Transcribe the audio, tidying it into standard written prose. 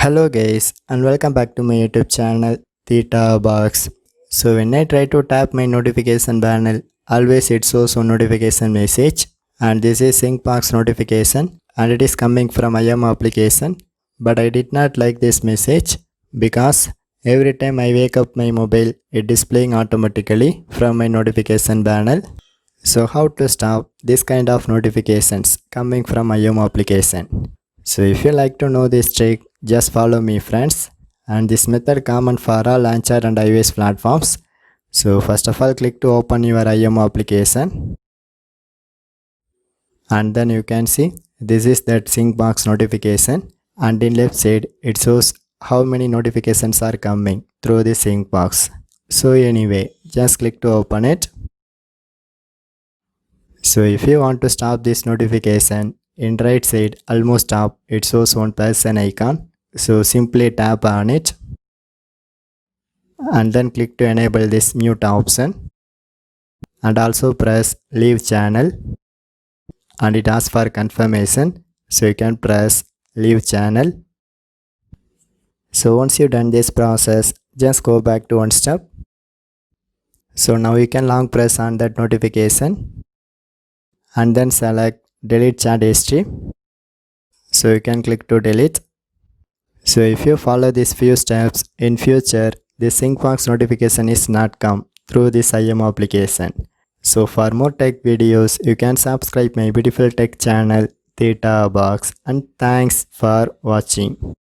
Hello guys and welcome back to my YouTube channel Theta Box. So when I try to tap my notification panel, always it shows one notification message, and this is SyncBox notification and it is coming from IM application. But I did not like this message because every time I wake up my mobile it displaying automatically from my notification panel. So how to stop this kind of notifications coming from IM application? So if you like to know this trick, just follow me friends, and this method common for all Android and iOS platforms. So first of all, click to open your IMO application, and then you can see this is that SyncBox notification, and in left side it shows how many notifications are coming through the SyncBox. So anyway, just click to open it. So if you want to stop this notification, in right side almost top it shows one person icon. So simply tap on it and then click to enable this mute option, and also press leave channel, and it asks for confirmation, so you can press leave channel. So once you done this process, just go back to one step. So now you can long press on that notification and then select delete chat history. So you can click to delete. So if you follow these few steps, in future this SyncBox notification is not come through this IM application. So for more tech videos, you can subscribe my beautiful tech channel Theta Box, and thanks for watching.